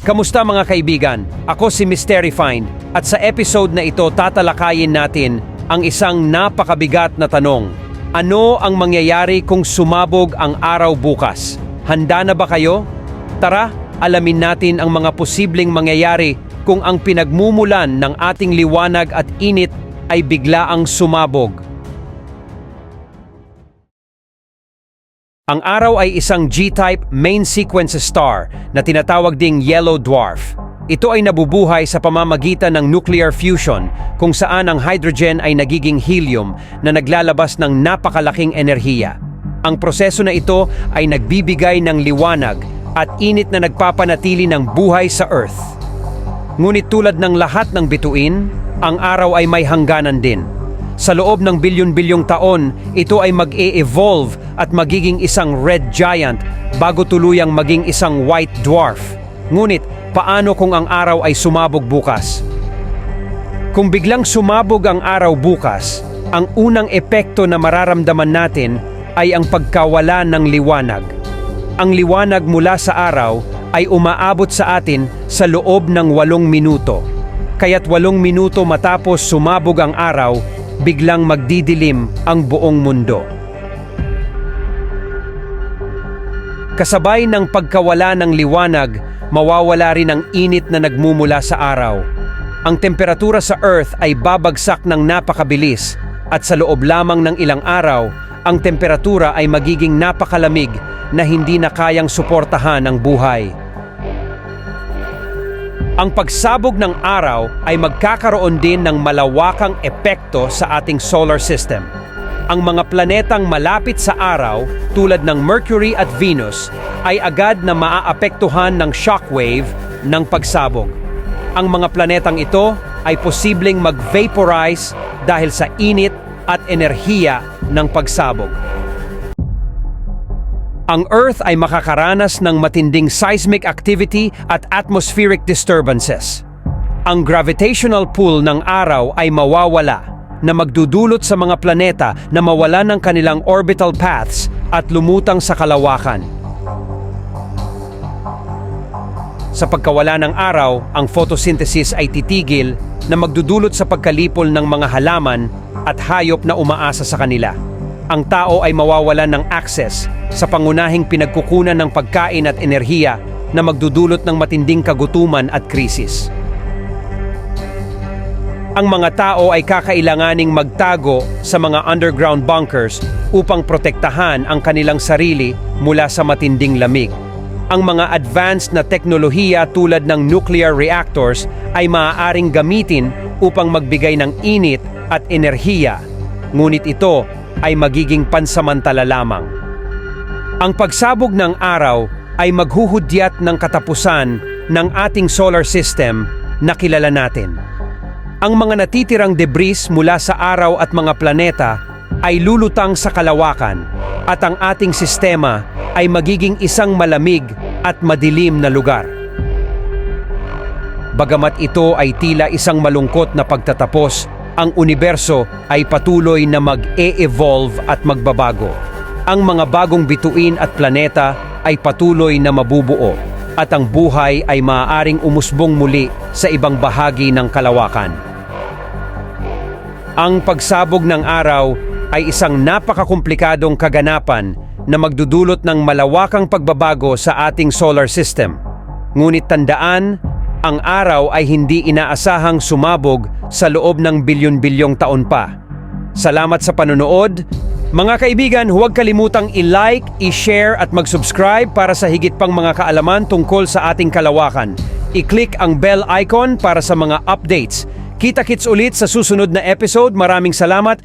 Kamusta mga kaibigan? Ako si Mystery Find at sa episode na ito tatalakayin natin ang isang napakabigat na tanong. Ano ang mangyayari kung sumabog ang araw bukas? Handa na ba kayo? Tara, alamin natin ang mga posibleng mangyayari kung ang pinagmumulan ng ating liwanag at init ay biglaang sumabog. Ang araw ay isang G-type main sequence star na tinatawag ding yellow dwarf. Ito ay nabubuhay sa pamamagitan ng nuclear fusion kung saan ang hydrogen ay nagiging helium na naglalabas ng napakalaking enerhiya. Ang proseso na ito ay nagbibigay ng liwanag at init na nagpapanatili ng buhay sa Earth. Ngunit tulad ng lahat ng bituin, ang araw ay may hangganan din. Sa loob ng bilyon-bilyong taon, ito ay mag-e-evolve at magiging isang red giant bago tuluyang maging isang white dwarf. Ngunit, paano kung ang araw ay sumabog bukas? Kung biglang sumabog ang araw bukas, ang unang epekto na mararamdaman natin ay ang pagkawala ng liwanag. Ang liwanag mula sa araw ay umaabot sa atin sa loob ng 8 minuto. Kaya't 8 minuto matapos sumabog ang araw, biglang magdidilim ang buong mundo. Kasabay ng pagkawala ng liwanag, mawawala rin ang init na nagmumula sa araw. Ang temperatura sa Earth ay babagsak ng napakabilis at sa loob lamang ng ilang araw, ang temperatura ay magiging napakalamig na hindi na kayang suportahan ang buhay. Ang pagsabog ng araw ay magkakaroon din ng malawakang epekto sa ating solar system. Ang mga planetang malapit sa araw tulad ng Mercury at Venus ay agad na maaapektuhan ng shockwave ng pagsabog. Ang mga planetang ito ay posibleng mag-vaporize dahil sa init at enerhiya ng pagsabog. Ang Earth ay makakaranas ng matinding seismic activity at atmospheric disturbances. Ang gravitational pull ng araw ay mawawala na magdudulot sa mga planeta na mawala ng kanilang orbital paths at lumutang sa kalawakan. Sa pagkawala ng araw, ang photosynthesis ay titigil na magdudulot sa pagkalipol ng mga halaman at hayop na umaasa sa kanila. Ang tao ay mawawalan ng access sa pangunahing pinagkukunan ng pagkain at enerhiya na magdudulot ng matinding kagutuman at krisis. Ang mga tao ay kakailanganing magtago sa mga underground bunkers upang protektahan ang kanilang sarili mula sa matinding lamig. Ang mga advanced na teknolohiya tulad ng nuclear reactors ay maaaring gamitin upang magbigay ng init at enerhiya, ngunit ito ay magiging pansamantala lamang. Ang pagsabog ng araw ay maghuhudyat ng katapusan ng ating solar system na kilala natin. Ang mga natitirang debris mula sa araw at mga planeta ay lulutang sa kalawakan at ang ating sistema ay magiging isang malamig at madilim na lugar. Bagamat ito ay tila isang malungkot na pagtatapos, ang universo ay patuloy na mag-e-evolve at magbabago. Ang mga bagong bituin at planeta ay patuloy na mabubuo at ang buhay ay maaaring umusbong muli sa ibang bahagi ng kalawakan. Ang pagsabog ng araw ay isang napakakomplikadong kaganapan na magdudulot ng malawakang pagbabago sa ating solar system. Ngunit tandaan, ang araw ay hindi inaasahang sumabog sa loob ng bilyon-bilyong taon pa. Salamat sa panonood. Mga kaibigan, huwag kalimutang i-like, i-share at mag-subscribe para sa higit pang mga kaalaman tungkol sa ating kalawakan. I-click ang bell icon para sa mga updates. Kita-kits ulit sa susunod na episode. Maraming salamat.